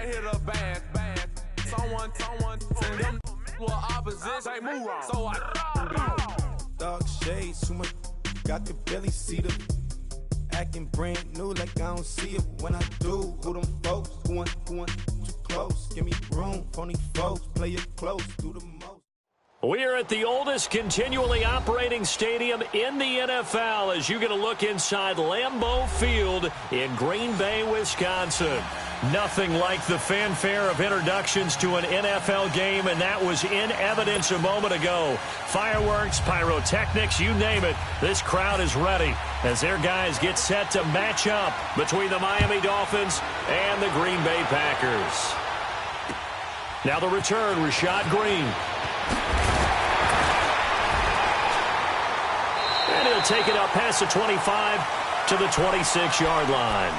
might hit a bad. Someone, send them to opposition. Move on. So Dog shades, too much. I could barely see them. Acting brand new like I don't see it when I do. Who them folks? Who want too close? Give me room, phony folks. Play it close, do the most. We are at the oldest continually operating stadium in the NFL as you get a look inside Lambeau Field in Green Bay, Wisconsin. Nothing like the fanfare of introductions to an NFL game, and that was in evidence a moment ago. Fireworks, pyrotechnics, you name it. This crowd is ready as their guys get set to match up between the Miami Dolphins and the Green Bay Packers. Now the return, Rashad Green. And he'll take it up past the 25 to the 26-yard line.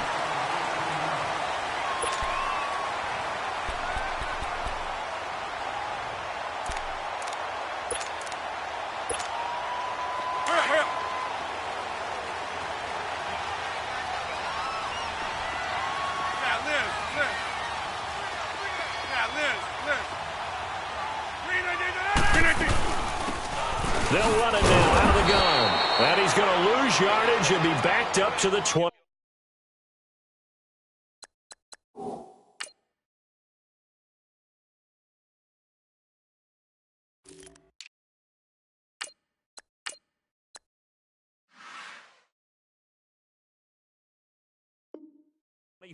They'll run it now out of the gun. And he's going to lose yardage and be backed up to the 20.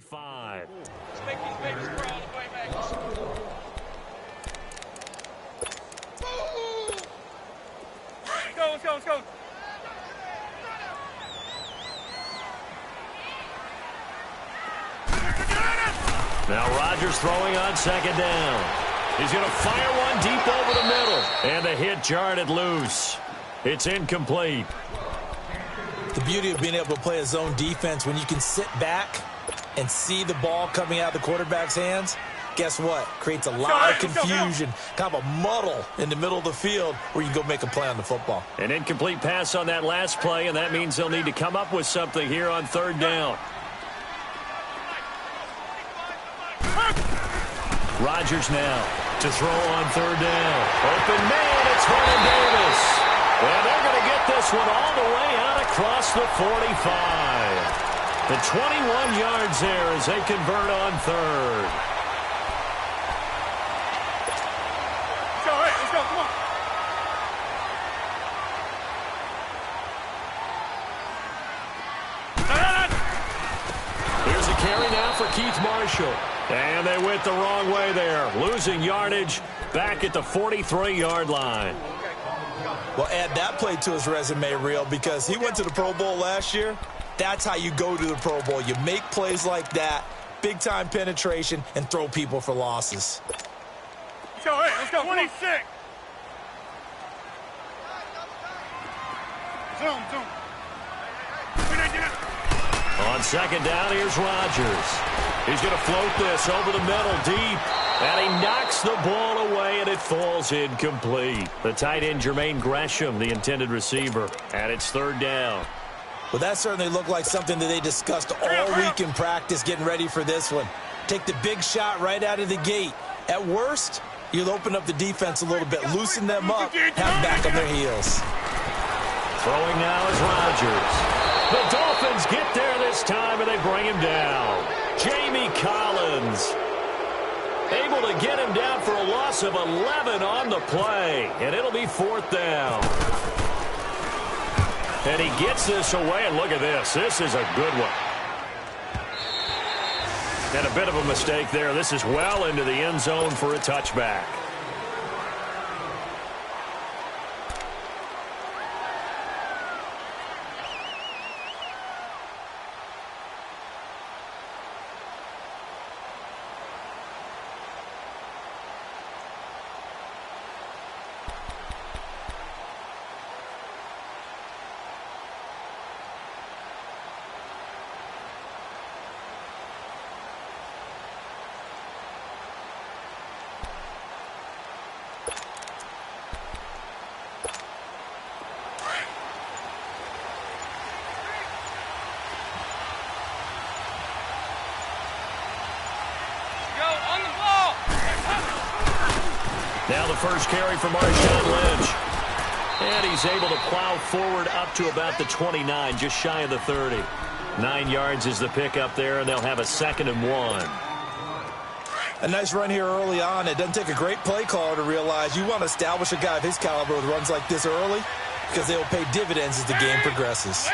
Five. Let's make these babies crawl all the way back. Let's go. Now Rodgers throwing on second down. He's going to fire one deep over the middle. And the hit jarred it loose. It's incomplete. The beauty of being able to play a zone defense when you can sit back and see the ball coming out of the quarterback's hands, guess what? Creates a lot of confusion, kind of a muddle in the middle of the field where you can go make a play on the football. An incomplete pass on that last play, and that means they'll need to come up with something here on third down. Rodgers now to throw on third down. Open man, it's Vernon Davis. And they're going to get this one all the way out across the 45. The 21 yards there as they convert on third. Let's go, come on. Here's a carry now for Keith Marshall. And they went the wrong way there, losing yardage back at the 43-yard line. Well, add that play to his resume reel because he went to the Pro Bowl last year. That's how you go to the Pro Bowl. You make plays like that, big-time penetration, and throw people for losses. Let's go. 26. Zoom. On second down, here's Rodgers. He's going to float this over the middle deep. And he knocks the ball away, and it falls incomplete. The tight end, Jermaine Gresham, the intended receiver. And it's third down. Well, that certainly looked like something that they discussed all week in practice getting ready for this one. Take the big shot right out of the gate. At worst, you'll open up the defense a little bit, loosen them up, have them back on their heels. Throwing now is Rodgers. The Dolphins get there this time, and they bring him down. Jamie Collins able to get him down for a loss of 11 on the play, and it'll be fourth down. And he gets this away, and look at this. This is a good one. And a bit of a mistake there. This is well into the end zone for a touchback. the first carry for Marshawn Lynch. And he's able to plow forward up to about the 29, just shy of the 30. 9 yards is the pickup there, and they'll have a 2nd and 1. A nice run here early on. It doesn't take a great play caller to realize you want to establish a guy of his caliber with runs like this early because they will pay dividends as the game progresses.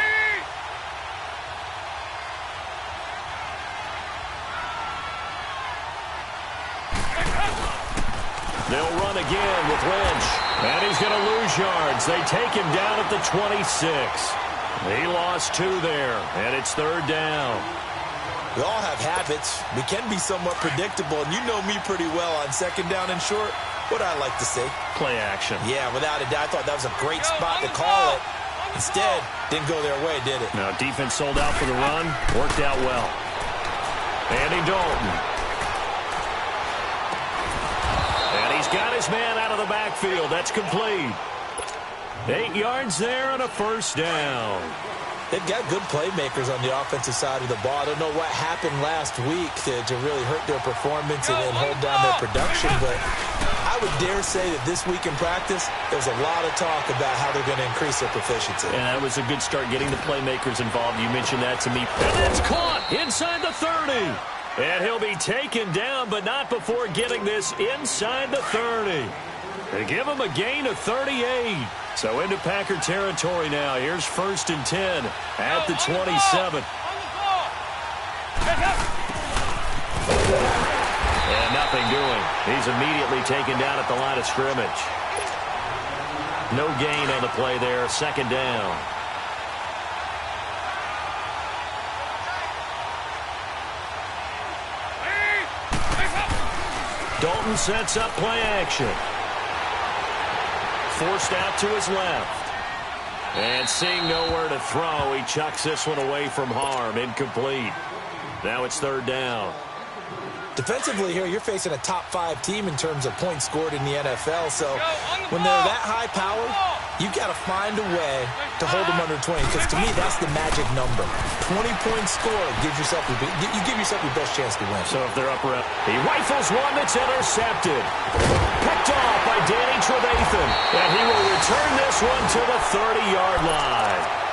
They'll run again with Lynch. And he's going to lose yards. They take him down at the 26. He lost 2 there, and it's 3rd down. We all have habits. We can be somewhat predictable, and you know me pretty well on 2nd down and short. What I like to say? Play action. Yeah, without a doubt. I thought that was a great spot to call it. Instead, didn't go their way, did it? Now, defense sold out for the run. Worked out well. Andy Dalton. And he's got his man out of the backfield. That's complete. 8 yards there and a 1st down. They've got good playmakers on the offensive side of the ball. I don't know what happened last week to really hurt their performance and hold down their production, but I would dare say that this week in practice, there's a lot of talk about how they're going to increase their proficiency. And that was a good start getting the playmakers involved. You mentioned that to me. And it's caught inside the 30. And he'll be taken down, but not before getting this inside the 30. They give him a gain of 38. So into Packer territory now. Here's 1st and 10 at the 27. And nothing doing. He's immediately taken down at the line of scrimmage. No gain on the play there. 2nd down. Dalton sets up play action. Forced out to his left. And seeing nowhere to throw, he chucks this one away from harm. Incomplete. Now it's 3rd down. Defensively here, you're facing a top 5 team in terms of points scored in the NFL. So when they're that high powered, you got to find a way to hold them under 20. Because to me, that's the magic number. 20 points scored gives yourself you give yourself your best chance to win. So if they're up around, he rifles one that's intercepted. Picked off by Danny Trevathan. And he will return this one to the 30-yard line.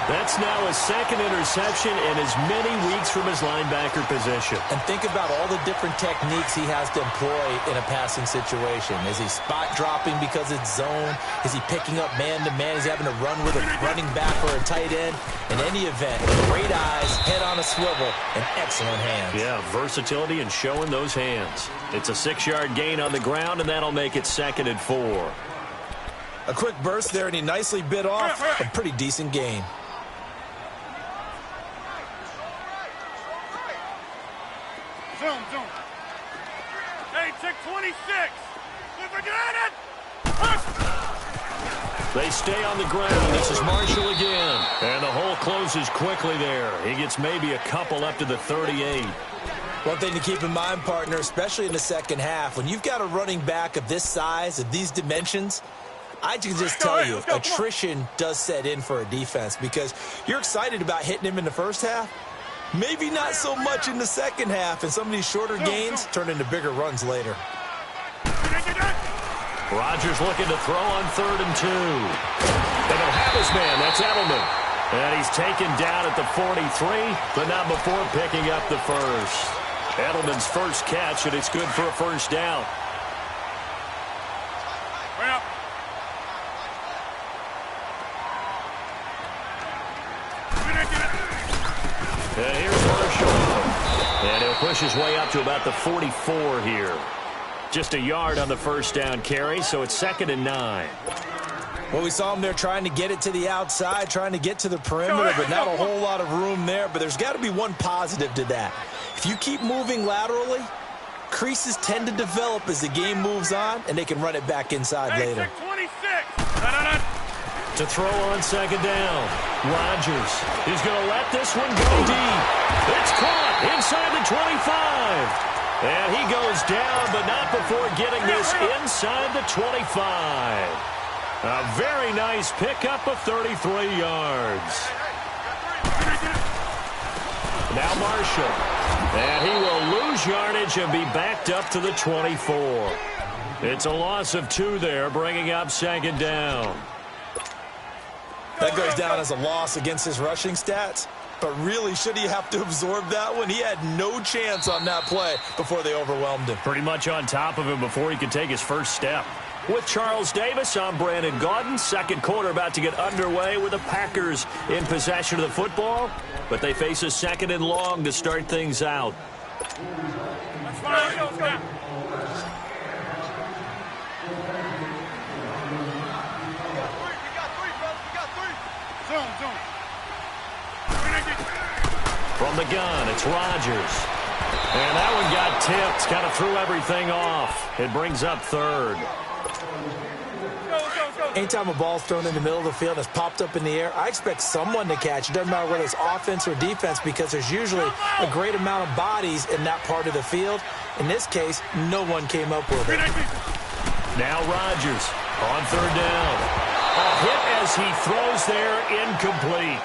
That's now his 2nd interception in as many weeks from his linebacker position. And think about all the different techniques he has to employ in a passing situation. Is he spot dropping because it's zone? Is he picking up man-to-man? Is he having to run with a running back or a tight end? In any event, great eyes, head on a swivel, and excellent hands. Yeah, versatility and showing those hands. It's a 6-yard gain on the ground, and that'll make it 2nd and 4. A quick burst there, and he nicely bit off a pretty decent gain. Zoom. Hey, check 26. Look at it. They stay on the ground. This is Marshall again. And the hole closes quickly there. He gets maybe a couple up to the 38. One thing to keep in mind, partner, especially in the second half, when you've got a running back of this size, of these dimensions, I can just tell you, attrition does set in for a defense because you're excited about hitting him in the first half. Maybe not so much in the second half, and some of these shorter gains turn into bigger runs later. Rodgers looking to throw on 3rd and 2. They don't have his man. That's Edelman. And he's taken down at the 43, but not before picking up the first. Edelman's first catch, and it's good for a 1st down. And here's Marshall. And he'll push his way up to about the 44 here. Just a yard on the 1st down carry, so it's 2nd and 9. Well, we saw him there trying to get it to the outside, trying to get to the perimeter, but not a whole lot of room there. But there's got to be one positive to that. If you keep moving laterally, creases tend to develop as the game moves on, and they can run it back inside later. 26. To throw on 2nd down. Rodgers is going to let this one go deep. It's caught inside the 25. And he goes down, but not before getting this inside the 25. A very nice pickup of 33 yards. Now Marshall. And he will lose yardage and be backed up to the 24. It's a loss of 2 there, bringing up 2nd down. That goes down as a loss against his rushing stats. But really, should he have to absorb that one? He had no chance on that play before they overwhelmed him. Pretty much on top of him before he could take his first step. With Charles Davis, I'm Brandon Gaudin. Second quarter about to get underway with the Packers in possession of the football. But they face a 2nd and long to start things out. That's fine. Let's go. Zone. From the gun, it's Rodgers. And that one got tipped, kind of threw everything off. It brings up 3rd. Anytime a ball's thrown in the middle of the field that's popped up in the air, I expect someone to catch. It doesn't matter whether it's offense or defense because there's usually a great amount of bodies in that part of the field. In this case, no one came up with it. Now Rodgers on 3rd down. A hit as he throws there, incomplete.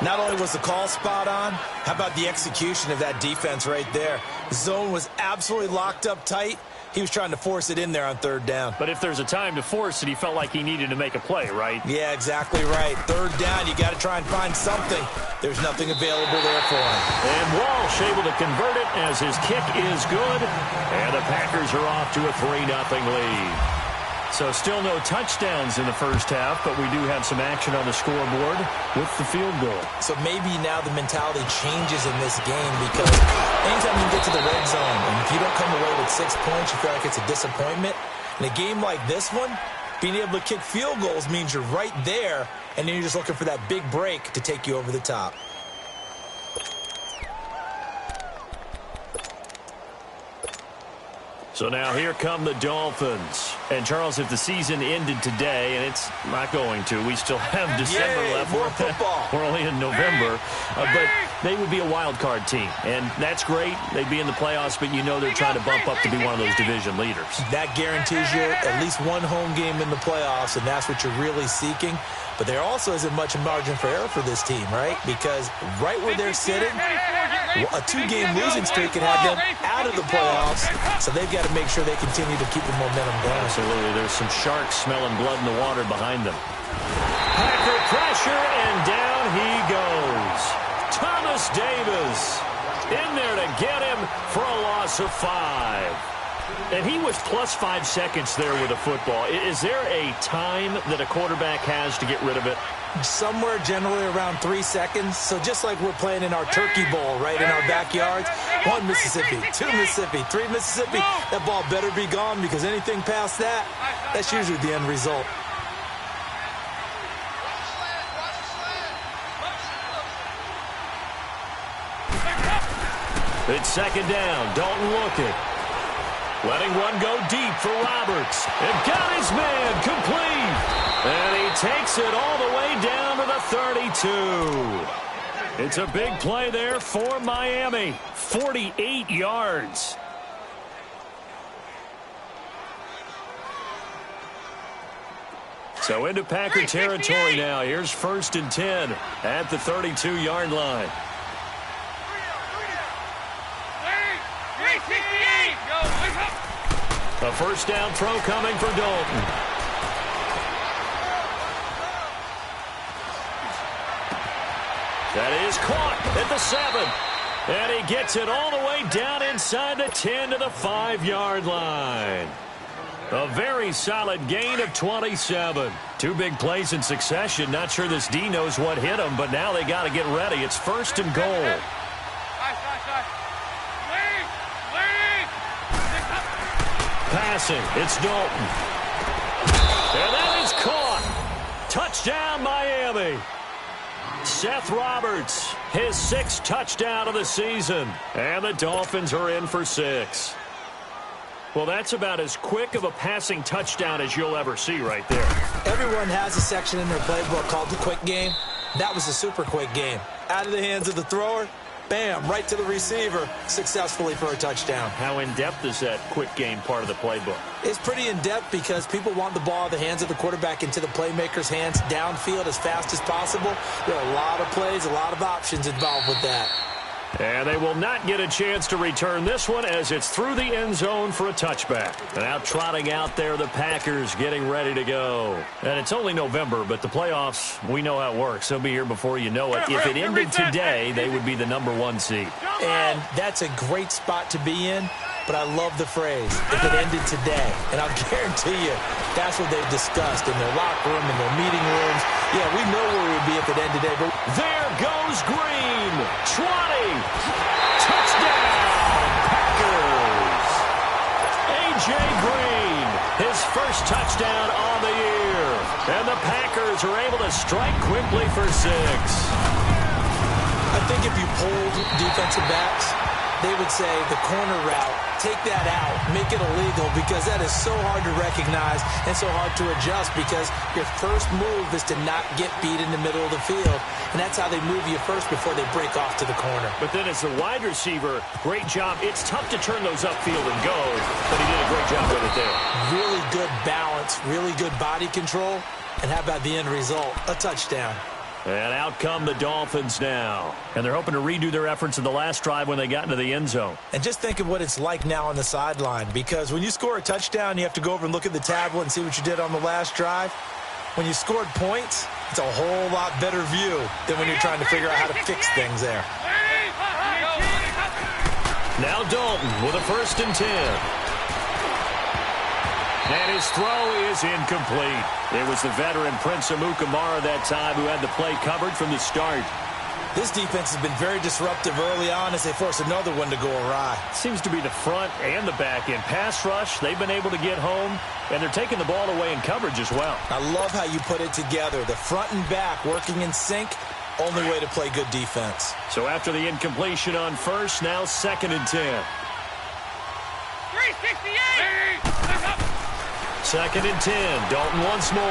Not only was the call spot on, how about the execution of that defense right there? The zone was absolutely locked up tight. He was trying to force it in there on 3rd down. But if there's a time to force it, he felt like he needed to make a play, right? Yeah, exactly right. 3rd down, you got to try and find something. There's nothing available there for him. And Walsh able to convert it as his kick is good. And the Packers are off to a 3-0 lead. So still no touchdowns in the first half, but we do have some action on the scoreboard with the field goal. So maybe now the mentality changes in this game because anytime you get to the red zone and if you don't come away with 6 points, you feel like it's a disappointment. In a game like this one, being able to kick field goals means you're right there, and then you're just looking for that big break to take you over the top. So now here come the Dolphins. And, Charles, if the season ended today, and it's not going to, we still have December left. More football. We're only in November. But they would be a wild card team. And that's great. They'd be in the playoffs, but you know they're trying to bump up to be one of those division leaders. That guarantees you at least one home game in the playoffs, and that's what you're really seeking. But there also isn't much margin for error for this team, right? Because right where they're sitting, a 2-game losing streak can have them out of the playoffs, so they've got to make sure they continue to keep the momentum going. Absolutely. There's some sharks smelling blood in the water behind them. Packer pressure, and down he goes. Thomas Davis in there to get him for a loss of 5. And he was plus 5 seconds there with the football. Is there a time that a quarterback has to get rid of it? Somewhere generally around 3 seconds. So just like we're playing in our turkey bowl, right, in our backyards, 1 Mississippi, 2 Mississippi, 3 Mississippi, that ball better be gone because anything past that, that's usually the end result. It's 2nd down. Dalton looking. Letting one go deep for Roberts. And got his man complete. And he takes it all the way down to the 32. It's a big play there for Miami. 48 yards. So into Packer territory now. Here's 1st and 10 at the 32-yard line. A first down throw coming for Dalton. That is caught at the 7. And he gets it all the way down inside the 10 to the 5-yard line. A very solid gain of 27. 2 big plays in succession. Not sure this D knows what hit him, but now they got to get ready. It's 1st and goal. Passing, it's Dalton. And that is caught. Touchdown, Miami. Seth Roberts, his 6th touchdown of the season. And the Dolphins are in for 6. Well, that's about as quick of a passing touchdown as you'll ever see right there. Everyone has a section in their playbook called the quick game. That was a super quick game. Out of the hands of the thrower, bam, right to the receiver, successfully for a touchdown. How in-depth is that quick game part of the playbook? It's pretty in-depth because people want the ball in the hands of the quarterback into the playmaker's hands downfield as fast as possible. There are a lot of plays, a lot of options involved with that. And they will not get a chance to return this one as it's through the end zone for a touchback. And out trotting out there, the Packers getting ready to go. And it's only November, but the playoffs, we know how it works. They'll be here before you know it. If it ended today, they would be the #1 seed. And that's a great spot to be in, but I love the phrase, if it ended today. And I'll guarantee you, that's what they've discussed in their locker room, in their meeting rooms. Yeah, we know where we would be if it ended today. But there goes Green. 20. Touchdown, Packers. A.J. Green, his first touchdown on the year. And the Packers are able to strike quickly for 6. I think if you polled defensive backs, they would say the corner route, take that out, make it illegal, because that is so hard to recognize and so hard to adjust, because your first move is to not get beat in the middle of the field, and that's how they move you first before they break off to the corner. But then as the wide receiver, great job. It's tough to turn those upfield and go, but he did a great job with it there. Really good balance, really good body control, and how about the end result? A touchdown. And out come the Dolphins now. And they're hoping to redo their efforts in the last drive when they got into the end zone. And just think of what it's like now on the sideline, because when you score a touchdown, you have to go over and look at the tablet and see what you did on the last drive. When you scored points, it's a whole lot better view than when you're trying to figure out how to fix things there. Now Dalton with a 1st and 10. And his throw is incomplete. It was the veteran Prince Amukamara that time who had the play covered from the start. This defense has been very disruptive early on as they force another one to go awry. Seems to be the front and the back end. Pass rush, they've been able to get home, and they're taking the ball away in coverage as well. I love how you put it together. The front and back working in sync, only way to play good defense. So after the incompletion on 1st, now 2nd and 10. 368! 2nd and 10. Dalton once more.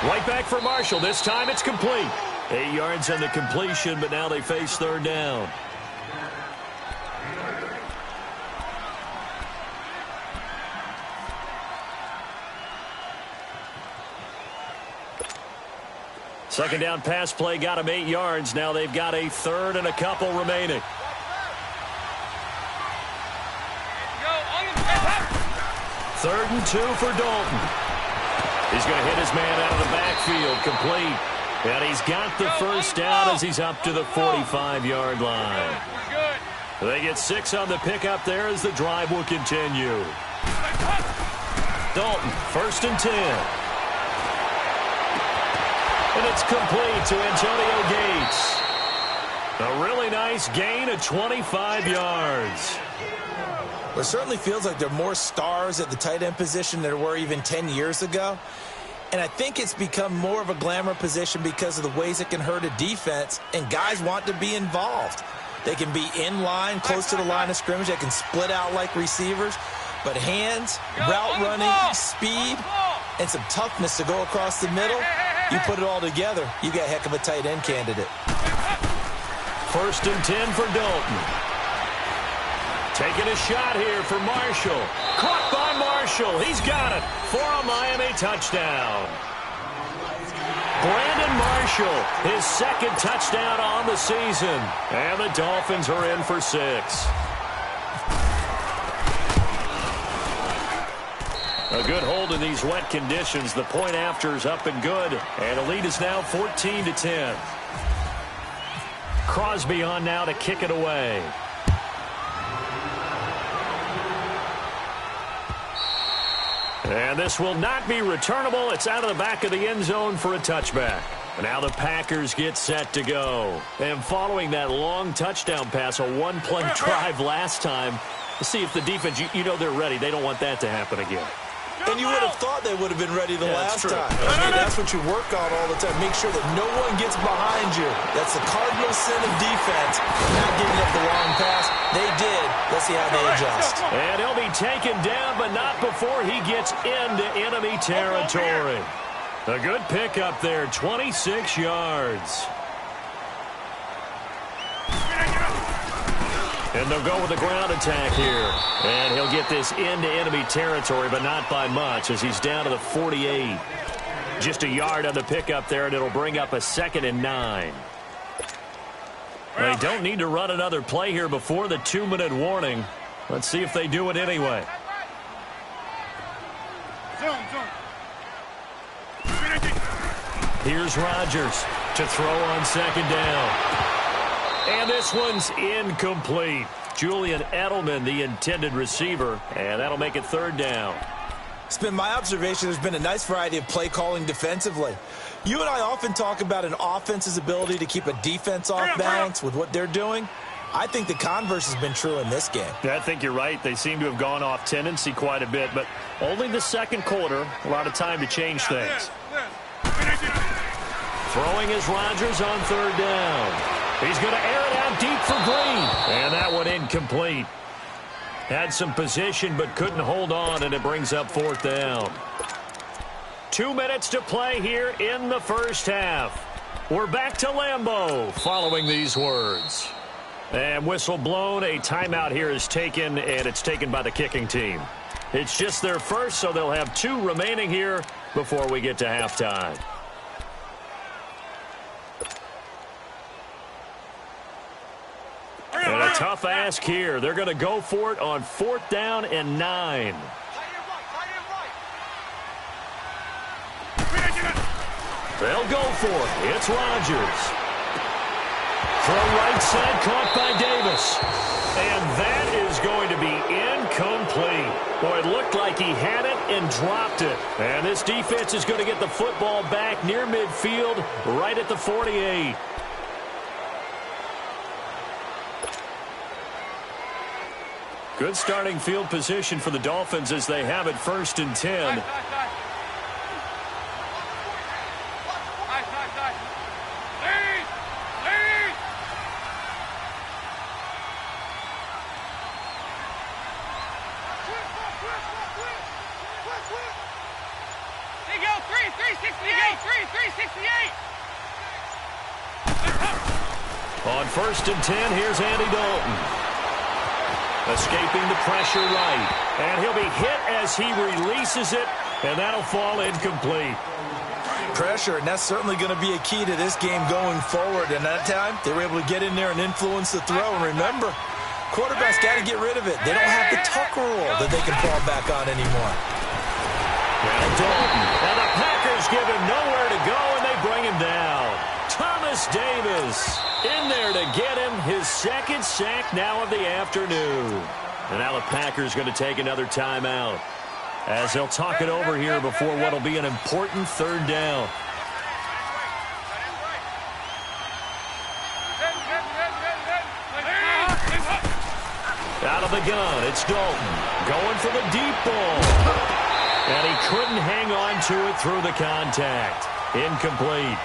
Right back for Marshall. This time it's complete. 8 yards on the completion, but now they face 3rd down. Second down pass play got him 8 yards. Now they've got a 3rd and a couple remaining. Third and 2 for Dalton. He's going to hit his man out of the backfield, complete. And he's got the first down as he's up to the 45-yard line. They get 6 on the pickup there as the drive will continue. Dalton, 1st and 10. And it's complete to Antonio Gates. A really nice gain of 25 yards. Well, it certainly feels like there are more stars at the tight end position than there were even 10 years ago. And I think it's become more of a glamour position because of the ways it can hurt a defense, and guys want to be involved. They can be in line, close to the line of scrimmage. They can split out like receivers. But hands, route running, speed, and some toughness to go across the middle, you put it all together, you got a heck of a tight end candidate. 1st and 10 for Dalton. Taking a shot here for Marshall. Caught by Marshall. He's got it for a Miami touchdown. Brandon Marshall, his 2nd touchdown on the season. And the Dolphins are in for 6. A good hold in these wet conditions. The point after is up and good. And the lead is now 14-10. Crosby on now to kick it away. And this will not be returnable. It's out of the back of the end zone for a touchback. Now the Packers get set to go. And following that long touchdown pass, a one-play drive last time, to see if the defense, you know they're ready. They don't want that to happen again. And you would have thought they would have been ready the last time. I mean, that's what you work on all the time. Make sure that no one gets behind you. That's the cardinal sin of defense, not giving up the long pass. They did. Let's see how they adjust. And he'll be taken down, but not before he gets into enemy territory. A good pickup there, 26 yards. And they'll go with the ground attack here. And he'll get this into enemy territory, but not by much as he's down to the 48. Just a yard on the pickup there, and it'll bring up a 2nd and 9. They don't need to run another play here before the 2-minute warning. Let's see if they do it anyway. Here's Rodgers to throw on second down. And this one's incomplete. Julian Edelman, the intended receiver, and that'll make it third down. It's been my observation there's been a nice variety of play calling defensively. You and I often talk about an offense's ability to keep a defense off balance with what they're doing. I think the converse has been true in this game. Yeah, I think you're right. They seem to have gone off tendency quite a bit, but only the second quarter. A lot of time to change things. Throwing is Rodgers on third down. He's going to air it out deep for Green. And that one incomplete. Had some position but couldn't hold on, and it brings up fourth down. 2 minutes to play here in the first half. We're back to Lambeau following these words. And whistle blown. A timeout here is taken, and it's taken by the kicking team. It's just their first, so they'll have 2 remaining here before we get to halftime. And a tough ask here. They're going to go for it on 4th down and 9. They'll go for it. It's Rodgers. Throw right side, caught by Davis. And that is going to be incomplete. Boy, it looked like he had it and dropped it. And this defense is going to get the football back near midfield, right at the 48. Good starting field position for the Dolphins as they have it 1st and 10. On 1st and 10, here's Andy Dalton. Escaping the pressure right. And he'll be hit as he releases it, and that'll fall incomplete. Pressure, and that's certainly going to be a key to this game going forward. And that time, they were able to get in there and influence the throw. And remember, quarterbacks got to get rid of it. They don't have the Tucker rule that they can fall back on anymore. And Dalton. And the Packers give him nowhere to go, and they bring him down. Thomas Davis in there to get him his 2nd sack now of the afternoon. And now the Packers going to take another timeout as they'll talk it over here before what will be an important 3rd down. Out of the gun, it's Dalton going for the deep ball. And he couldn't hang on to it through the contact. Incomplete.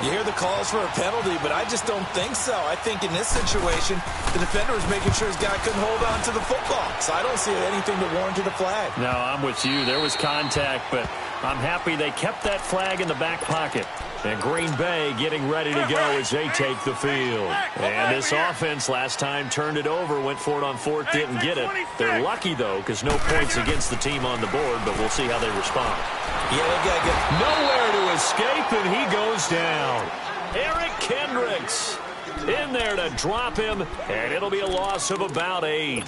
You hear the calls for a penalty, but I just don't think so. I think in this situation, the defender was making sure his guy couldn't hold on to the football. So I don't see anything that warranted a flag. No, I'm with you. There was contact, but I'm happy they kept that flag in the back pocket. And Green Bay getting ready to go as they take the field. And this offense last time turned it over, went for it on 4th, didn't get it. They're lucky, though, because no points against the team on the board, but we'll see how they respond. Yeah, they got to get nowhere to escape, and he goes down. Eric Kendricks in there to drop him, and it'll be a loss of about 8.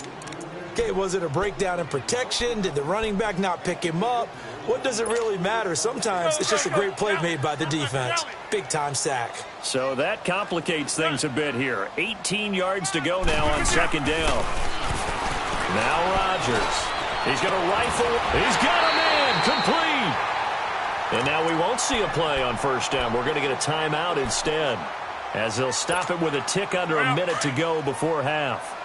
Okay, was it a breakdown in protection? Did the running back not pick him up? What does it really matter? Sometimes it's just a great play made by the defense. Big-time sack. So that complicates things a bit here. 18 yards to go now on 2nd down. Now Rodgers. He's going to rifle. He's got a man. Complete. And now we won't see a play on 1st down. We're going to get a timeout instead, as they'll stop it with a tick under a minute to go before half.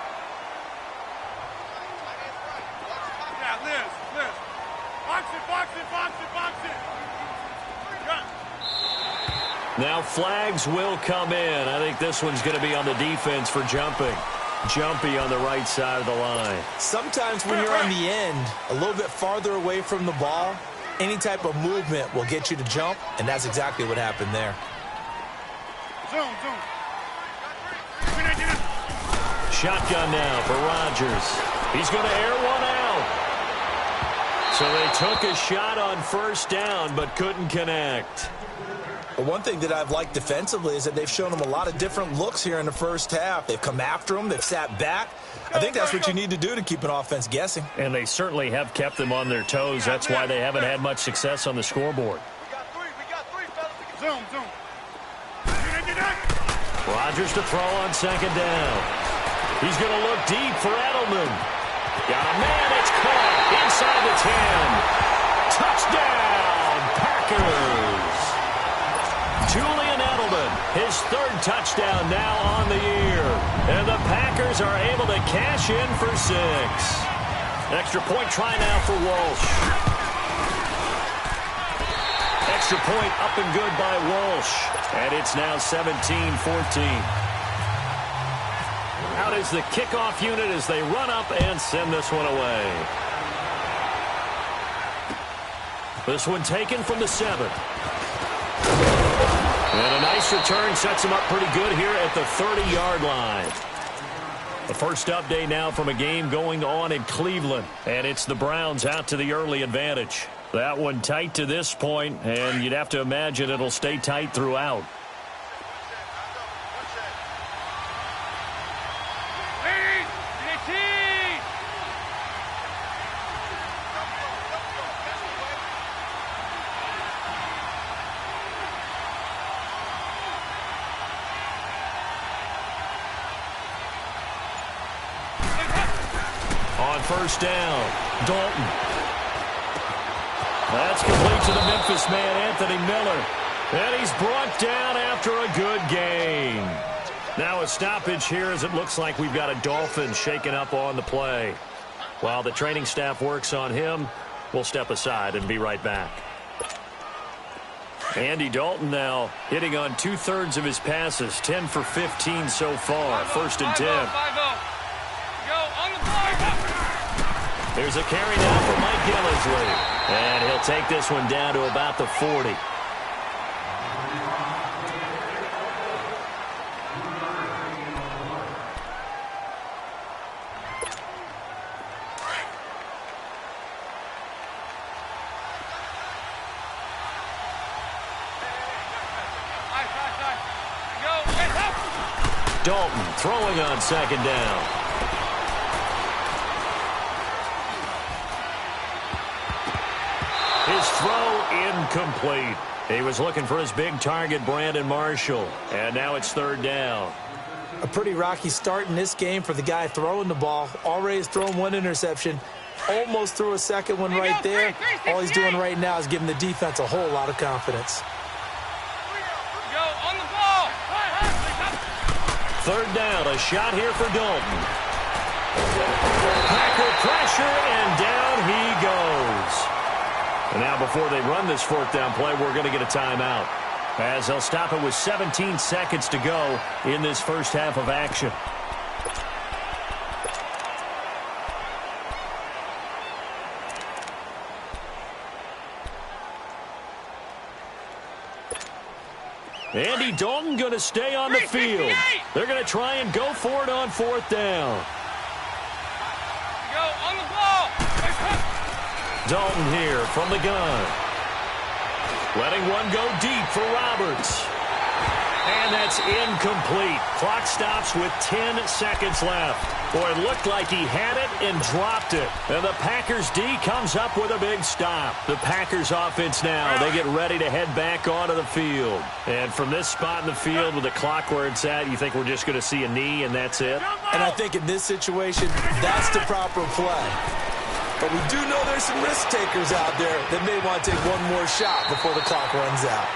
Now flags will come in. I think this one's going to be on the defense for jumping. Jumpy on the right side of the line. Sometimes when you're on the end, a little bit farther away from the ball, any type of movement will get you to jump, and that's exactly what happened there. Shotgun now for Rodgers. He's going to air one out. So they took a shot on 1st down but couldn't connect. But one thing that I've liked defensively is that they've shown them a lot of different looks here in the first half. They've come after them. They've sat back. I think that's what you need to do to keep an offense guessing. And they certainly have kept them on their toes. That's why they haven't had much success on the scoreboard. We got three, fellas. Zoom. Rodgers to throw on second down. He's going to look deep for Edelman. Got a man. It's caught inside the 10. Touchdown, Packers. Julian Edelman, his third touchdown now on the year. And the Packers are able to cash in for 6. Extra point try now for Walsh. Extra point up and good by Walsh. And it's now 17-14. Out is the kickoff unit as they run up and send this one away. This one taken from the 7. And a nice return sets him up pretty good here at the 30-yard line. The first update now from a game going on in Cleveland. And it's the Browns out to the early advantage. That one tight to this point, and you'd have to imagine it'll stay tight throughout. On first down, Dalton. That's complete to the Memphis man, Anthony Miller. And he's brought down after a good gain. Now a stoppage here as it looks like we've got a Dolphin shaken up on the play. While the training staff works on him, we'll step aside and be right back. Andy Dalton now hitting on 2/3 of his passes, 10 for 15 so far, first and 10. There's a carry now for Mike Gillislee. And he'll take this one down to about the 40. Dalton throwing on second down. His throw incomplete. He was looking for his big target, Brandon Marshall. And now it's third down. A pretty rocky start in this game for the guy throwing the ball. Already has thrown one interception. Almost threw a second one right there. All he's doing right now is giving the defense a whole lot of confidence. Third down, a shot here for Dalton. Packer pressure, and down he goes. And now before they run this fourth down play, we're going to get a timeout. As they'll stop it with 17 seconds to go in this first half of action. Andy Dalton going to stay on the field. They're going to try and go for it on fourth down. Go on the ball. Dalton here from the gun. Letting one go deep for Roberts. And that's incomplete. Clock stops with 10 seconds left. Boy, it looked like he had it and dropped it. And the Packers D comes up with a big stop. The Packers offense now, they get ready to head back onto the field. And from this spot in the field with the clock where it's at, you think we're just going to see a knee and that's it? And I think in this situation, that's the proper play. But we do know there's some risk takers out there that may want to take one more shot before the clock runs out.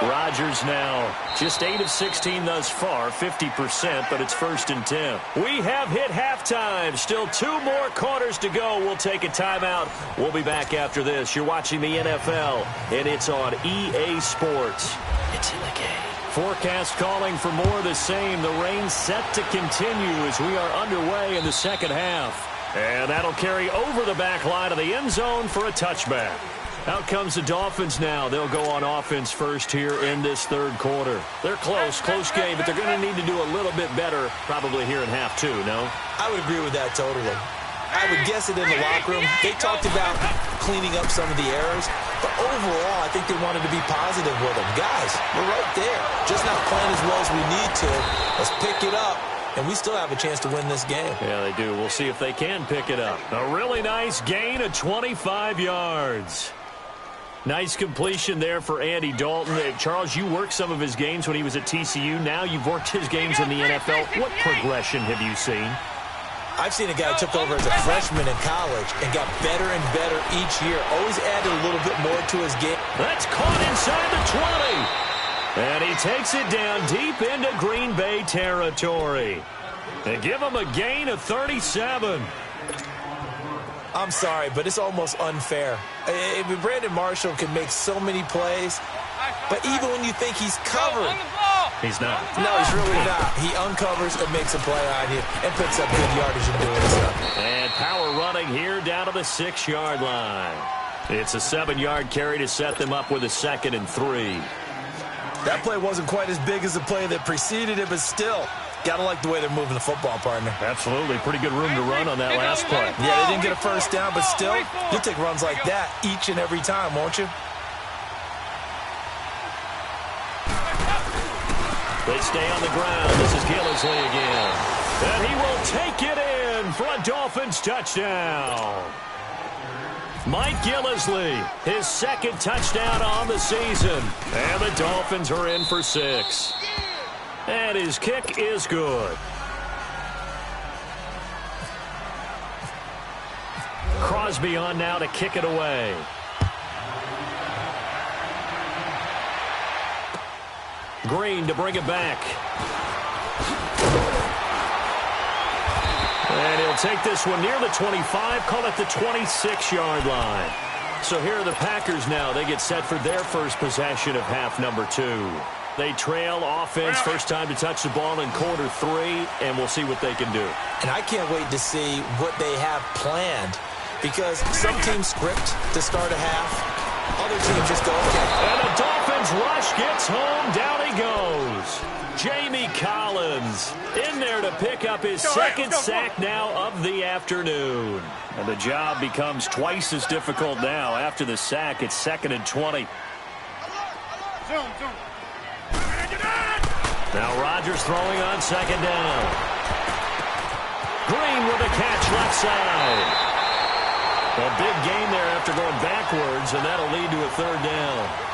Rodgers now just 8 of 16 thus far, 50%, but it's first and 10. We have hit halftime. Still 2 more quarters to go. We'll take a timeout. We'll be back after this. You're watching the NFL, and it's on EA Sports. It's in the game. Forecast calling for more of the same. The rain set to continue as we are underway in the second half. And that'll carry over the back line of the end zone for a touchback. Out comes the Dolphins now. They'll go on offense first here in this third quarter. They're close game, but they're going to need to do a little bit better probably here in half two, no? I would agree with that totally. I would guess it in the locker room. They talked about cleaning up some of the errors. But overall, I think they wanted to be positive with him. Guys, we're right there. Just not playing as well as we need to. Let's pick it up, and we still have a chance to win this game. Yeah, they do. We'll see if they can pick it up. A really nice gain of 25 yards. Nice completion there for Andy Dalton. Charles, you worked some of his games when he was at TCU. Now you've worked his games in the NFL. What progression have you seen? I've seen a guy who took over as a freshman in college and got better and better each year. Always added a little bit more to his game. That's caught inside the 20. And he takes it down deep into Green Bay territory. They give him a gain of 37. I'm sorry, but it's almost unfair. Brandon Marshall can make so many plays, but even when you think he's covered, he's not. No, he's really not. He uncovers and makes a play on you and picks up good yardage in doing so. And power running here down to the 6-yard line. It's a 7-yard carry to set them up with a 2nd and 3. That play wasn't quite as big as the play that preceded it, but still, gotta like the way they're moving the football, partner. Absolutely. Pretty good room to run on that last play. Yeah, they didn't get a first down, but still, you'll take runs like that each and every time, won't you? They stay on the ground. This is Gillislee again. And he will take it in for a Dolphins touchdown. Mike Gillislee, his 2nd touchdown on the season. And the Dolphins are in for 6. And his kick is good. Crosby on now to kick it away. Green to bring it back. And he'll take this one near the 25, call it the 26-yard line. So here are the Packers now. They get set for their first possession of half number 2. They trail offense, first time to touch the ball in quarter 3, and we'll see what they can do. And I can't wait to see what they have planned, because some teams script to start a half. Other teams just go, okay. And the Dolphins rush gets home. Down he goes. Jamie Collins in there to pick up his 2nd sack now of the afternoon. And the job becomes twice as difficult now. After the sack, it's 2nd and 20. Now Rodgers throwing on 2nd down. Green with a catch left side. A big gain there after going backwards, and that'll lead to a 3rd down.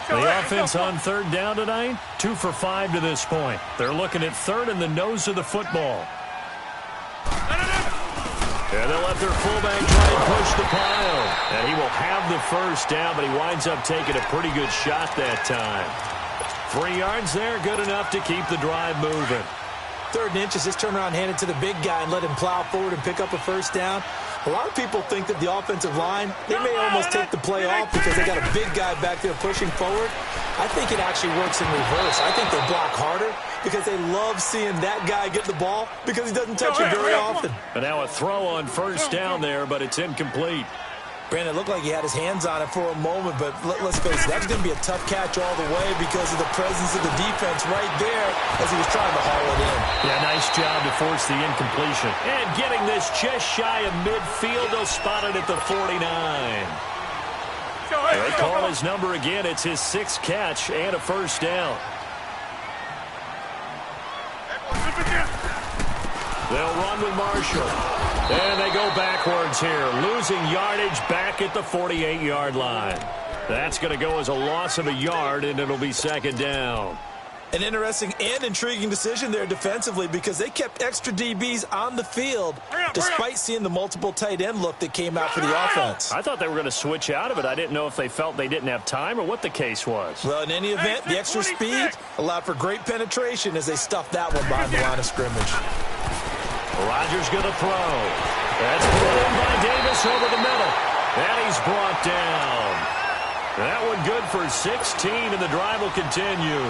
The offense on 3rd down tonight, 2 for 5 to this point. They're looking at 3rd in the nose of the football. And they'll let their fullback try and push the pile. And he will have the 1st down, but he winds up taking a pretty good shot that time. 3 yards there, good enough to keep the drive moving. 3rd and inches, just turn around, hand it to the big guy, and let him plow forward and pick up a 1st down. A lot of people think that the offensive line, they may almost take the play off because they got a big guy back there pushing forward. I think it actually works in reverse. I think they block harder because they love seeing that guy get the ball because he doesn't touch it very often. And now a throw on 1st down there, but it's incomplete. Brandon, it looked like he had his hands on it for a moment, but let's face it, that's going to be a tough catch all the way because of the presence of the defense right there as he was trying to haul it in. Yeah, nice job to force the incompletion. And getting this just shy of midfield, they'll spot it at the 49. They call his number again. It's his 6th catch and a 1st down. They'll run with Marshall. And they go backwards here, losing yardage back at the 48-yard line. That's going to go as a loss of a yard, and it'll be 2nd down. An interesting and intriguing decision there defensively because they kept extra DBs on the field despite seeing the multiple tight end look that came out for the offense. I thought they were going to switch out of it. I didn't know if they felt they didn't have time or what the case was. Well, in any event, the extra speed allowed for great penetration as they stuffed that one behind the line of scrimmage. Rodgers going to throw. That's put in by Davis over the middle. And he's brought down. That one good for 16, and the drive will continue.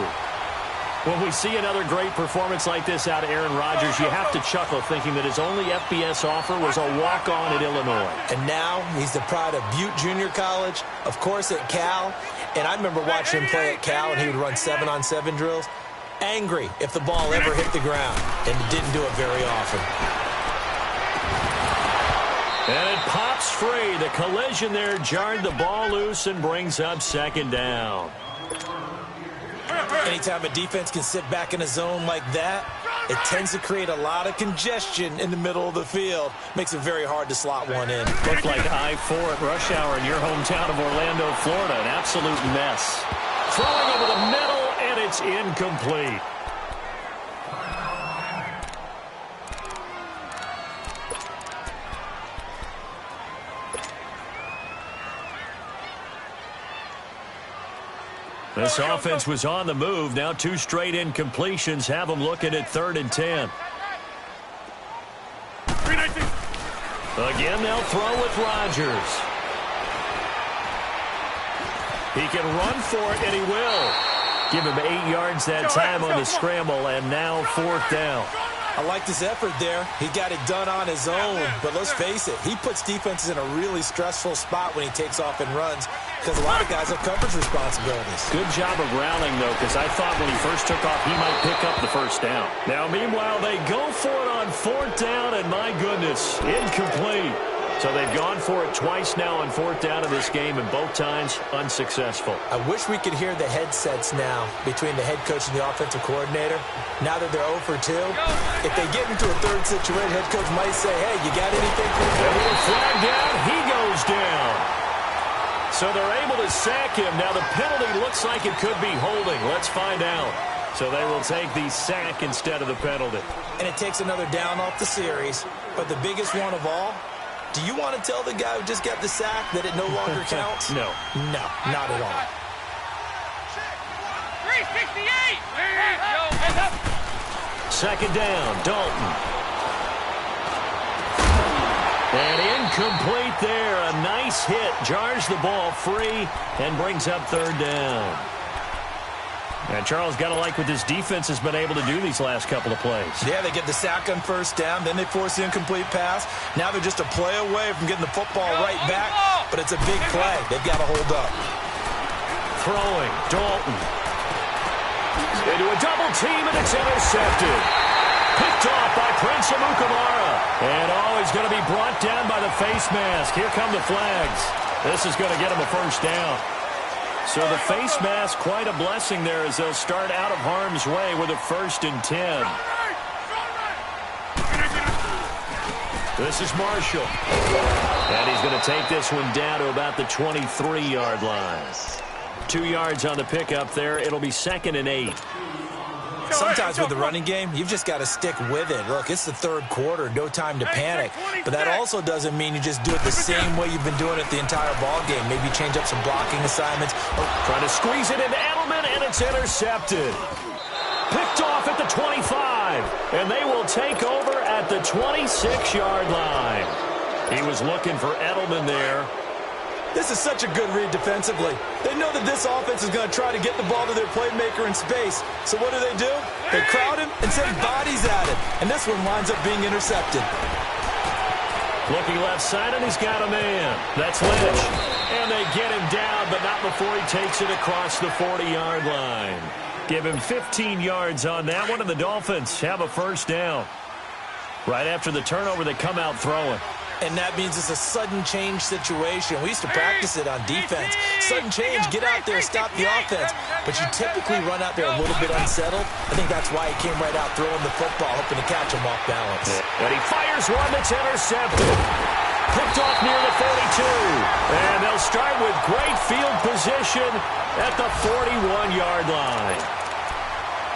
When we see another great performance like this out of Aaron Rodgers, you have to chuckle thinking that his only FBS offer was a walk-on at Illinois. And now he's the pride of Butte Junior College, of course at Cal. And I remember watching him play at Cal, and he would run 7-on-7 drills. Angry if the ball ever hit the ground, and didn't do it very often. And it pops free. The collision there jarred the ball loose and brings up second down. Anytime a defense can sit back in a zone like that, it tends to create a lot of congestion in the middle of the field. Makes it very hard to slot one in. Looked like I-4 at rush hour in your hometown of Orlando, Florida. An absolute mess. Throwing over the middle, and it's incomplete. This offense was on the move. Now 2 straight incompletions have them looking at 3rd and 10. Again, they'll throw with Rodgers. He can run for it, and he will. Give him 8 yards that time on the scramble, and now 4th down. I like this effort there. He got it done on his own, but let's face it, he puts defenses in a really stressful spot when he takes off and runs because a lot of guys have coverage responsibilities. Good job of rallying, though, because I thought when he first took off, he might pick up the 1st down. Now, meanwhile, they go for it on 4th down, and my goodness, incomplete. So they've gone for it twice now on 4th down in this game, and both times unsuccessful. I wish we could hear the headsets now between the head coach and the offensive coordinator. Now that they're 0 for 2, if they get into a 3rd situation, head coach might say, hey, you got anything for me? And with a flag down, he goes down. So they're able to sack him. Now the penalty looks like it could be holding. Let's find out. So they will take the sack instead of the penalty. And it takes another down off the series. But the biggest one of all, do you want to tell the guy who just got the sack that it no longer counts? No. No, not at all. 368! Second down, Dalton. And incomplete there. A nice hit. Jars the ball free and brings up 3rd down. And Charles, got to like what this defense has been able to do these last couple of plays. Yeah, they get the sack on 1st down, then they force the incomplete pass. Now they're just a play away from getting the football right back, but it's a big play. They've got to hold up. Throwing, Dalton. Into a double team, and it's intercepted. Picked off by Prince Amukamara. And he's going to be brought down by the face mask. Here come the flags. This is going to get him a 1st down. So the face mask, quite a blessing there as they'll start out of harm's way with a 1st and 10. This is Marshall. And he's going to take this one down to about the 23-yard line. 2 yards on the pickup there. It'll be 2nd and 8. Sometimes with the running game, you've just got to stick with it. Look, it's the 3rd quarter, no time to panic. But that also doesn't mean you just do it the same way you've been doing it the entire ball game. Maybe change up some blocking assignments. Trying to squeeze it into Edelman, and it's intercepted. Picked off at the 25, and they will take over at the 26-yard line. He was looking for Edelman there. This is such a good read defensively. They know that this offense is going to try to get the ball to their playmaker in space. So what do? They crowd him and send bodies at him. And this one winds up being intercepted. Looking left side, and he's got a man. That's Lynch. And they get him down, but not before he takes it across the 40-yard line. Give him 15 yards on that one, and the Dolphins have a 1st down. Right after the turnover, they come out throwing. And that means it's a sudden change situation. We used to practice it on defense. Sudden change, get out there, stop the offense. But you typically run out there a little bit unsettled. I think that's why he came right out throwing the football, hoping to catch him off balance. And he fires one that's intercepted. Picked off near the 42. And they'll start with great field position at the 41-yard line.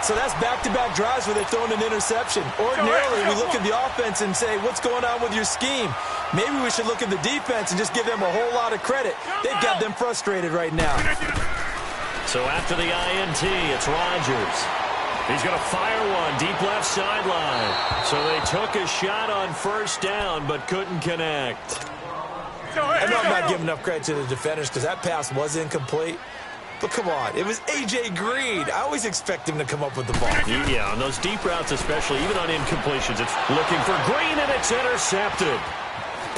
So that's back-to-back drives where they're throwing an interception. Ordinarily, we look at the offense and say, what's going on with your scheme? Maybe we should look at the defense and just give them a whole lot of credit. They've got them frustrated right now. So after the INT, it's Rodgers. He's going to fire one deep left sideline. So they took a shot on 1st down but couldn't connect. I know I'm not giving enough credit to the defenders because that pass was incomplete. But come on, it was A.J. Green. I always expect him to come up with the ball. Yeah, on those deep routes especially, even on incompletions, it's looking for Green, and it's intercepted.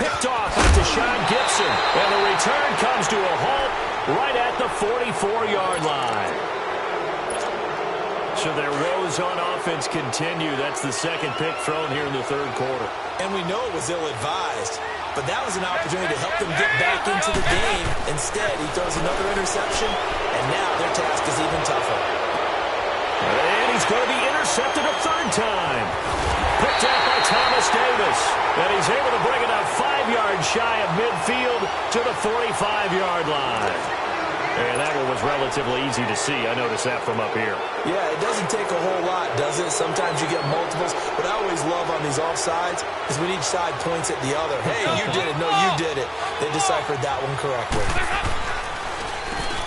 Picked off to Sean Gibson, and the return comes to a halt right at the 44-yard line. So their woes on offense continue. That's the second pick thrown here in the third quarter. And we know it was ill-advised, but that was an opportunity to help them get back into the game. Instead, he throws another interception, and now their task is even tougher. And he's going to be intercepted a third time. Picked out by Thomas Davis. And he's able to bring it up 5 yards shy of midfield to the 45-yard line. And that one was relatively easy to see. I noticed that from up here. Yeah, it doesn't take a whole lot, does it? Sometimes you get multiples. What I always love on these offsides is when each side points at the other. Hey, you did it. No, you did it. They deciphered that one correctly.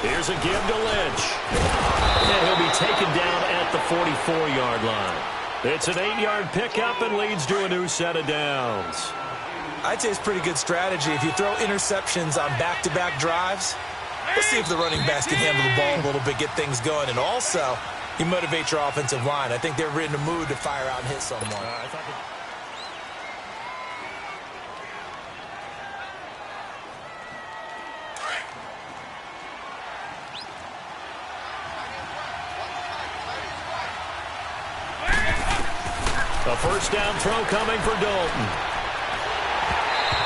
Here's a give to Lynch. And he'll be taken down at the 44-yard line. It's an 8-yard pickup and leads to a new set of downs. I'd say it's pretty good strategy. If you throw interceptions on back-to-back drives, let's see if the running backs can handle the ball a little bit, get things going. And also, you motivate your offensive line. I think they're in the mood to fire out and hit someone. A first down throw coming for Dalton.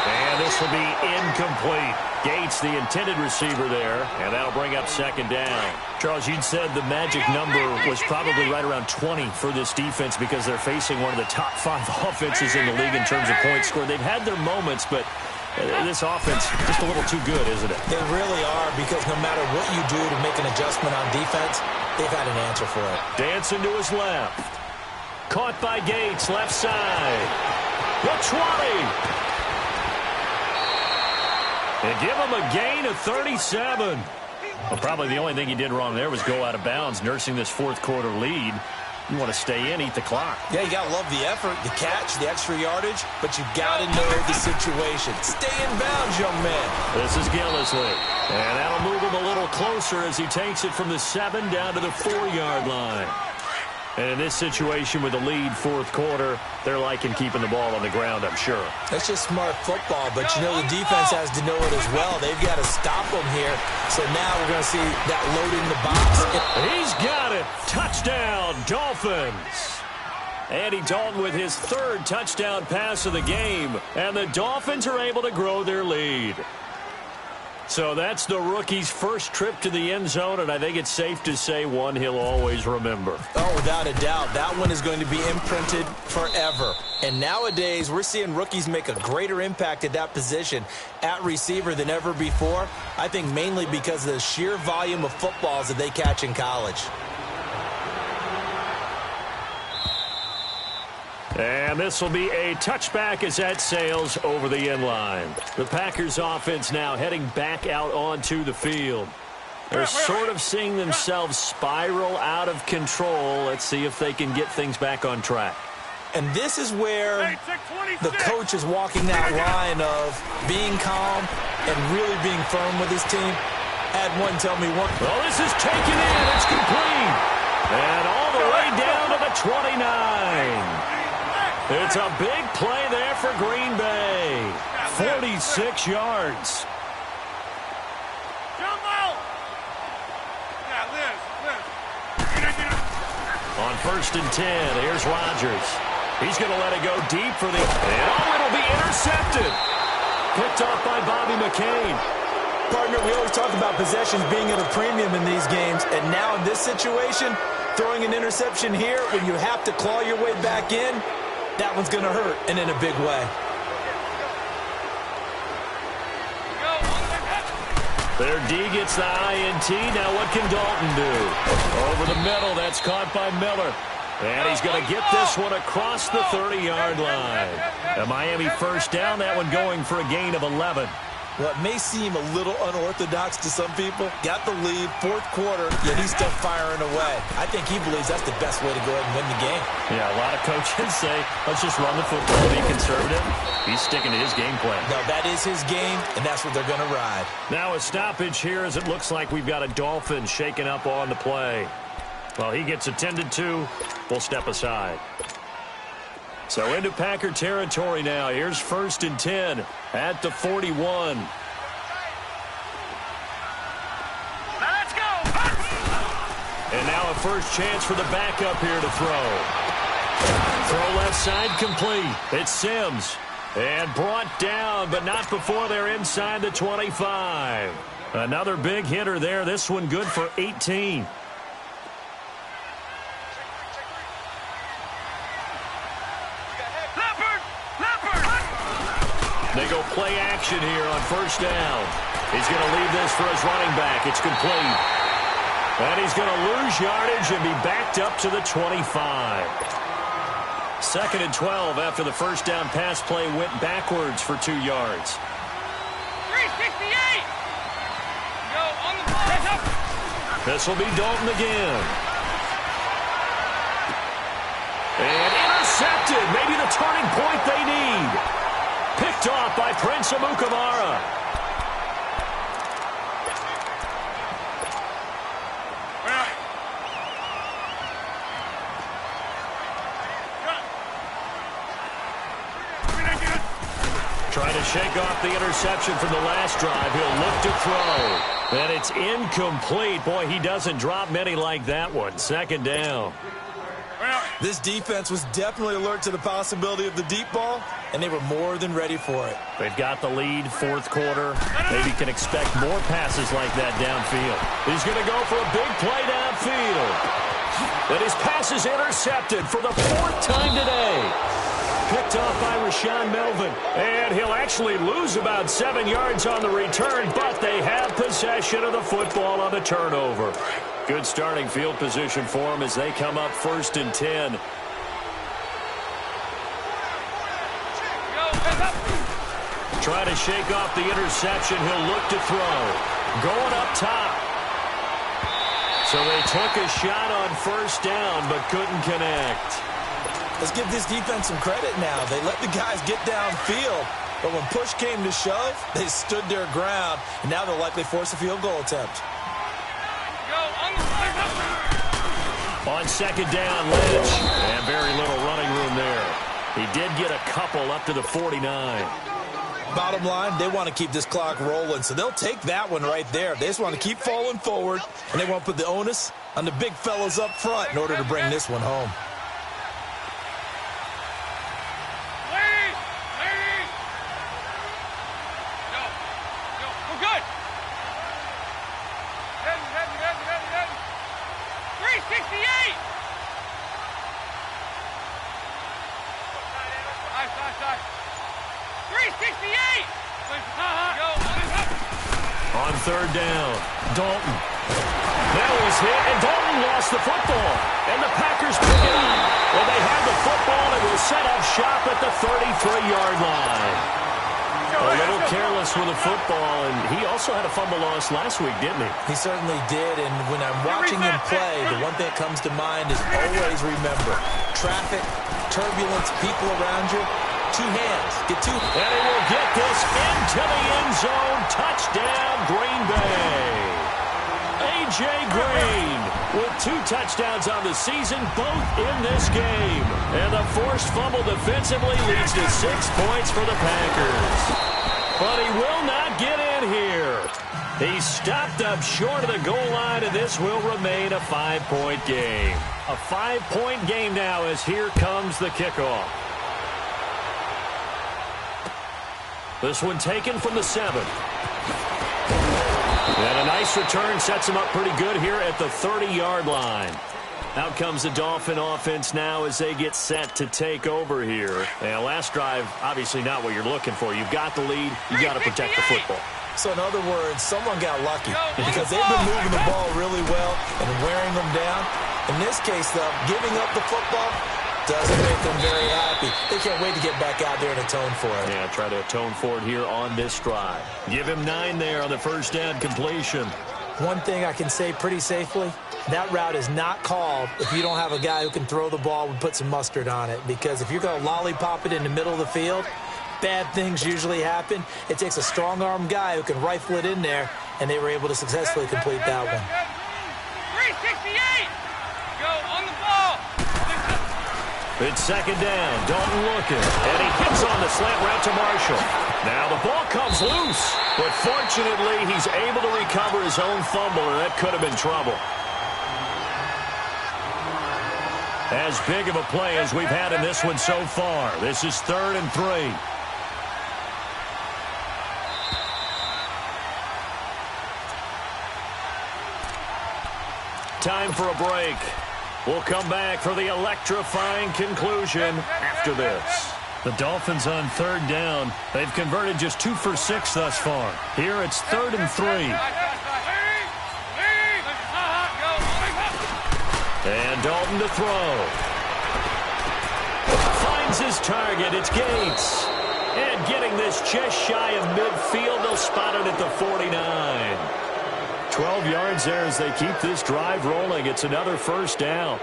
And this will be incomplete. Gates, the intended receiver there, and that'll bring up second down. Charles, you'd said the magic number was probably right around 20 for this defense because they're facing one of the top 5 offenses in the league in terms of points scored. They've had their moments, but this offense just a little too good, isn't it? They really are, because no matter what you do to make an adjustment on defense, they've had an answer for it. Dancing to his left. Caught by Gates, left side. The 20. And give him a gain of 37. Well, probably the only thing he did wrong there was go out of bounds, nursing this fourth quarter lead. You want to stay in, eat the clock. Yeah, you got to love the effort, the catch, the extra yardage, but you got to know the situation. Stay in bounds, young man. This is Gillislee. And that'll move him a little closer as he takes it from the 7 down to the 4-yard line. And in this situation with the lead fourth quarter, they're liking keeping the ball on the ground, I'm sure. That's just smart football, but you know the defense has to know it as well. They've got to stop them here. So now we're going to see that loading the box. He's got it. Touchdown, Dolphins. Andy Dalton with his 3rd touchdown pass of the game. And the Dolphins are able to grow their lead. So that's the rookie's first trip to the end zone, and I think it's safe to say one he'll always remember. Oh, without a doubt. That one is going to be imprinted forever. And nowadays, we're seeing rookies make a greater impact at that position at receiver than ever before. I think mainly because of the sheer volume of footballs that they catch in college. And this will be a touchback as that sails over the end line. The Packers offense now heading back out onto the field. They're sort of seeing themselves spiral out of control. Let's see if they can get things back on track. And this is where the coach is walking that line of being calm and really being firm with his team. Had one tell me one. Well, this is taken in. It's complete. And all the way down to the 29. It's a big play there for Green Bay. 46 yards. On 1st and 10, here's Rodgers. He's going to let it go deep for the... And it'll be intercepted. Picked off by Bobby McCain. Partner, we always talk about possessions being at a premium in these games. And now in this situation, throwing an interception here when you have to claw your way back in, that one's going to hurt, and in a big way. Their D gets the INT. Now what can Dalton do? Over the middle, that's caught by Miller. And he's going to get this one across the 30-yard line. A Miami first down, that one going for a gain of 11. What may seem a little unorthodox to some people, got the lead, fourth quarter, yet he's still firing away. I think he believes that's the best way to go ahead and win the game. Yeah, a lot of coaches say, let's just run the football, be conservative. He's sticking to his game plan. No, that is his game, and that's what they're going to ride. Now a stoppage here as it looks like we've got a Dolphin shaking up on the play. Well, he gets attended to. We'll step aside. So into Packer territory now. Here's 1st and 10 at the 41. Let's go! And now a first chance for the backup here to throw. Throw left side complete. It's Sims. And brought down, but not before they're inside the 25. Another big hitter there. This one good for 18. They go play action here on 1st down. He's going to leave this for his running back. It's complete. And he's going to lose yardage and be backed up to the 25. 2nd and 12 after the 1st down pass play went backwards for 2 yards. 368! Go on the ball. This will be Dalton again. And intercepted. Maybe the turning point they need. Picked off by Prince Amukamara. Trying to shake off the interception from the last drive. He'll look to throw. And it's incomplete. Boy, he doesn't drop many like that one. 2nd down. This defense was definitely alert to the possibility of the deep ball, and they were more than ready for it. They've got the lead, 4th quarter. Maybe can expect more passes like that downfield. He's going to go for a big play downfield. And his pass is intercepted for the 4th time today. Picked off by Rashaan Melvin. And he'll actually lose about 7 yards on the return, but they have possession of the football on the turnover. Good starting field position for them as they come up 1st and 10. Trying to shake off the interception. He'll look to throw. Going up top. So they took a shot on 1st down, but couldn't connect. Let's give this defense some credit now. They let the guys get downfield, but when push came to shove, they stood their ground, and now they'll likely force a field goal attempt. On 2nd down, Lynch. And very little running room there. He did get a couple up to the 49. Bottom line, they want to keep this clock rolling, so they'll take that one right there. They just want to keep falling forward, and they want to put the onus on the big fellas up front in order to bring this one home. On 3rd down, Dalton. That was hit, and Dalton lost the football. And the Packers pick it up. Well, they have the football and will set up shop at the 33-yard line. A little careless with the football, and he also had a fumble loss last week, didn't he? He certainly did, and when I'm watching him play, the one thing that comes to mind is always remember, traffic, turbulence, people around you, 2 hands, get 2. And he will get this into the end zone. Touchdown, Green Bay. A.J. Green with 2 touchdowns on the season, both in this game. And the forced fumble defensively leads to 6 points for the Packers. But he will not get in here. He stopped up short of the goal line, and this will remain a 5-point game. A 5-point game now as here comes the kickoff. This one taken from the 7. And a nice return sets him up pretty good here at the 30-yard line. Out comes the Dolphin offense now as they get set to take over here. And last drive, obviously not what you're looking for. You've got the lead. You've got to protect the football. So in other words, someone got lucky because they've been moving the ball really well and wearing them down. In this case, though, giving up the football, Doesn't make them very happy. They can't wait to get back out there and atone for it. Yeah, try to atone for it here on this drive. Give him 9 there on the first down completion. One thing I can say pretty safely, that route is not called if you don't have a guy who can throw the ball and put some mustard on it. Because if you're going to lollipop it in the middle of the field, bad things usually happen. It takes a strong-arm guy who can rifle it in there, and they were able to successfully complete that one. 368! Go on the ball! It's second down. Dalton looking. And he hits on the slant route to Marshall. Now the ball comes loose. But fortunately, he's able to recover his own fumble, and that could have been trouble. As big of a play as we've had in this one so far. This is 3rd and 3. Time for a break. We'll come back for the electrifying conclusion after this. The Dolphins on 3rd down. They've converted just 2 for 6 thus far. Here it's 3rd and 3. And Dalton to throw. Finds his target. It's Gates. And getting this just shy of midfield. They'll spot it at the 49. 12 yards there as they keep this drive rolling. It's another first down.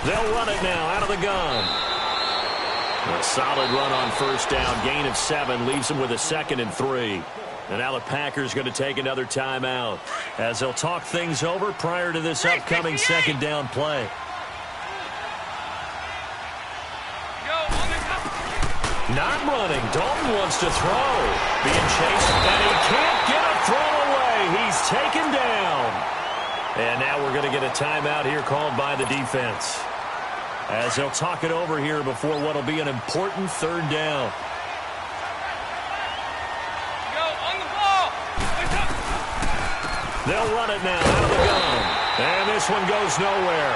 They'll run it now out of the gun. A solid run on first down. Gain of 7 leaves them with a 2nd and 3. And now the Packers going to take another timeout as they'll talk things over prior to this upcoming second down play. Not running. Dalton wants to throw. Being chased, and he can't get a throw away. He's taken down. And now we're going to get a timeout here called by the defense, as they'll talk it over here before what will be an important 3rd down. Go on the ball. They'll run it now out of the gun. And this one goes nowhere.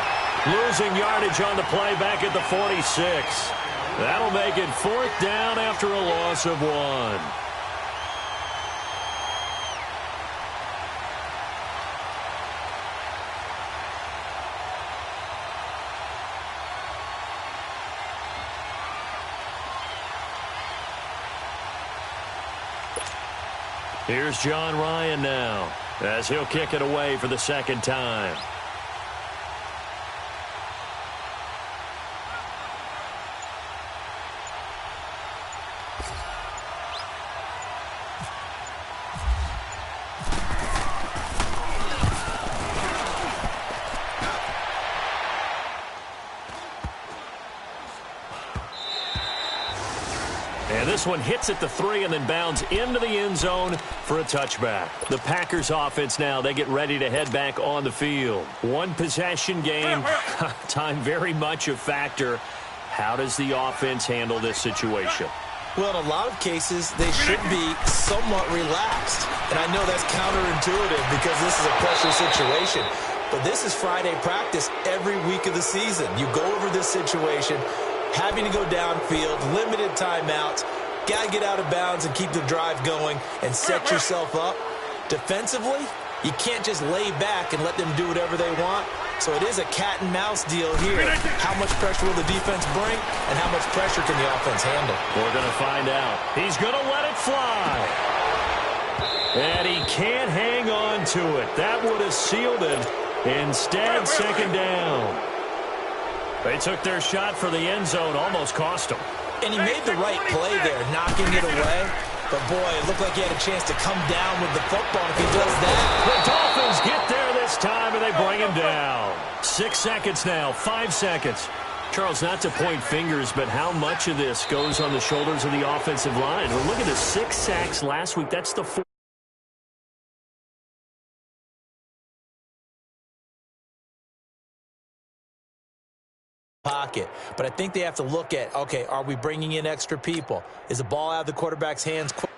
Losing yardage on the play back at the 46. That'll make it 4th down after a loss of 1. Here's John Ryan now, as he'll kick it away for the 2nd time. And this one hits at the 3 and then bounds into the end zone for a touchback. The Packers offense now, they get ready to head back on the field. 1 possession game. Time very much a factor. How does the offense handle this situation? Well, in a lot of cases, they should be somewhat relaxed. And I know that's counterintuitive because this is a pressure situation. But this is Friday practice every week of the season. You go over this situation, having to go downfield, limited timeouts, got to get out of bounds and keep the drive going and set yourself up. Defensively, you can't just lay back and let them do whatever they want. So it is a cat and mouse deal here. How much pressure will the defense bring and how much pressure can the offense handle? We're going to find out. He's going to let it fly. And he can't hang on to it. That would have sealed it. Instead, 2nd down. They took their shot for the end zone, almost cost them. And he made the right play there, knocking it away. But, boy, it looked like he had a chance to come down with the football. If he does that, the Dolphins get there this time, and they bring him down. 6 seconds now, 5 seconds. Charles, not to point fingers, but how much of this goes on the shoulders of the offensive line? Well, look at the 6 sacks last week. That's the 4. Pocket. But I think they have to look at, okay, are we bringing in extra people? Is the ball out of the quarterback's hands quick?